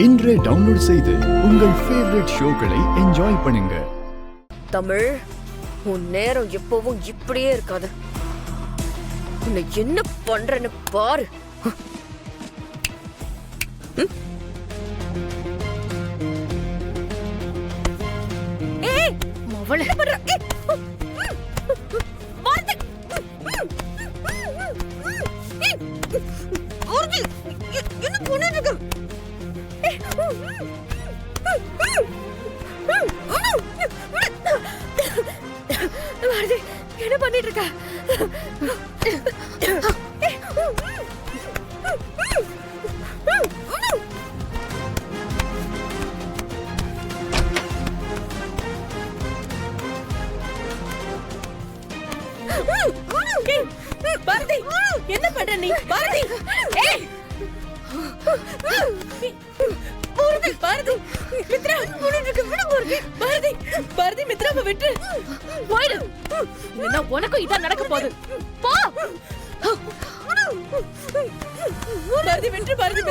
இன்றே டவுன்லோட் செய்து உங்கள் ஃபேவரட் ஷோக்களை என்ஜாய் பண்ணுங்க. தமிழ், உன் நேரம் எப்பவும் இப்படியே இருக்காது. உன்னை என்ன பண்றேன்னு பாரு. என்ன பண்ணிட்டு இருக்க? பாரதி, என்ன பண்ற நீ? பாரதி, பாரதி, மித்ரா பாரதி, பாரதி, மித்ராவை விட்டு போயிடு. இல்லைன்னா உனக்கும் இதான் நடக்க போகுது. போ பாரதி, விட்டு பாரதி,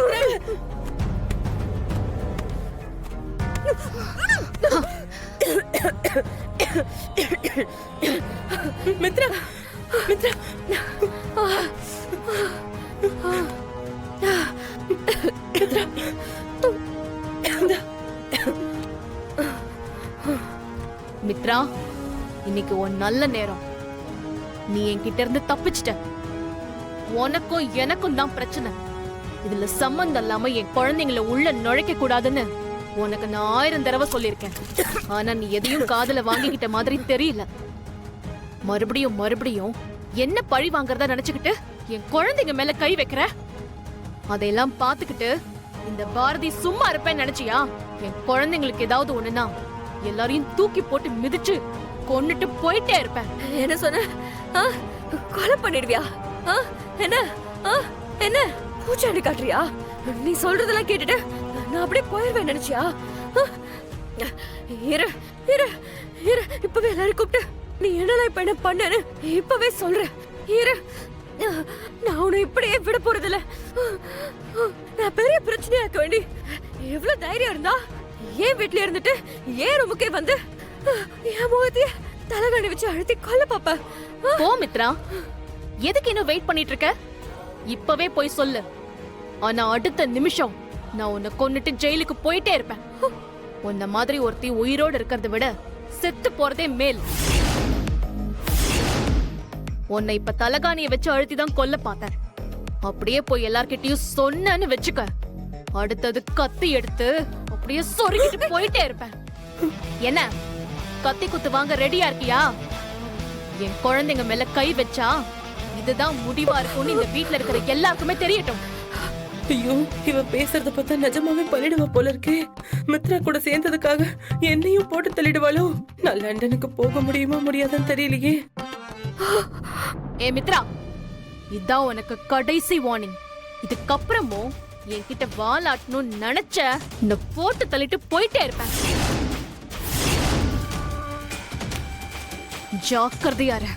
மித்ரா, மித்ரா, மித்ரா, மித்ரா, இன்னைக்கு ஒரு நல்ல நேரம். நீ என்கிட்ட இருந்து தப்பிச்சிட்ட. உனக்கும் எனக்கும் தான் பிரச்சனை. இதுல சம்பந்தம் இல்லாம என் குழந்தைங்களை உள்ள நுழைக்க கூடாதுன்னு உனக்கு நான் 1000 தடவை சொல்லியிருக்கேன். ஆனா நீ எதையும் காதுல வாங்கிக்கிட்ட மாதிரி தெரியல. மறுபடியும் மறுபடியும் என்ன பழி வாங்கறதா நினைச்சுக்கிட்டு என் குழந்தைங்க மேல கை வைக்கிற. அதையெல்லாம் பாத்துக்கிட்டு இந்த பாரதி சும்மா இருப்பேன்னு நினைச்சியா? என் குழந்தைங்களுக்கு ஏதாவது ஒண்ணுனா எல்லாரையும் தூக்கி போட்டு மிதிச்சு கொன்னுட்டு போயிட்டே இருப்பேன். என்ன சொன்ன? கொலை பண்ணிடுவியா? என்ன என்ன பூச்சாண்டி காட்டுறியா? நீ சொல்றதெல்லாம் கேட்டுட்டு நான் அப்படியே போயிருவேன் நினைச்சியா? இரு இரு இரு, இப்பவே எல்லாரும் கூப்பிட்டு நீ என்னெல்லாம் இப்ப என்ன பண்ணு இப்பவே சொல்றேன். இரு, நான் உன்னை இப்படியே விட போறதில்ல. நான் பெரிய பிரச்சனையாக்க வேண்டி எவ்வளவு தைரியம் இருந்தா ஏன் வீட்டுல இருந்துட்டு ஏன் ரூமுக்கே வந்து என் முகத்தைய தலைகணி வச்சு அழுத்தி கொல்ல பாப்ப? போ மித்ரா, எதுக்கு இன்னும் வெயிட் பண்ணிட்டு இருக்க? இப்பவே போய் சொல்லு. ஆனா அடுத்த நிமிஷம் நான் உன்னை கொன்னுட்டு ஜெயிலுக்கு போயிட்டே இருப்பேன். உன்ன மாதிரி ஒருத்தி உயிரோடு இருக்கிறத விட செத்து போறதே மேல். உன்னை இப்ப தலகாணிய வச்சு அழுத்திதான் கொல்ல பார்த்தேன். அப்படியே போய் எல்லார்கிட்டயும் சொன்னேன்னு வச்சுக்க, அடுத்தது கத்தி எடுத்து அப்படியே சொருகிட்டு போயிட்டே இருப்பேன். என்ன கத்தி குத்து வாங்க ரெடியா இருக்கியா? என் குழந்தைங்க மேல கை வச்சா இதுதான் முடிவா இருக்கும்னு இந்த வீட்டுல இருக்கிற எல்லாருக்குமே தெரியட்டும். ஐயோ, இவ பேசுறத பார்த்தா நிஜமாவே பண்ணிடுவா போல இருக்கே. மித்ரா கூட சேர்ந்ததுக்காக என்னையும் போட்டு தள்ளிடுவாளோ? நான் லண்டனுக்கு போக முடியுமா முடியாதான்னு தெரியலையே. ஏ மித்ரா, இதான் உனக்கு கடைசி வார்னிங். இதுக்கப்புறமும் என்கிட்ட வாலாட்டணும்னு நினைச்ச இந்த போட்டு தள்ளிட்டு போயிட்டே இருப்பேன். ஜாக்கிரதையா இரு.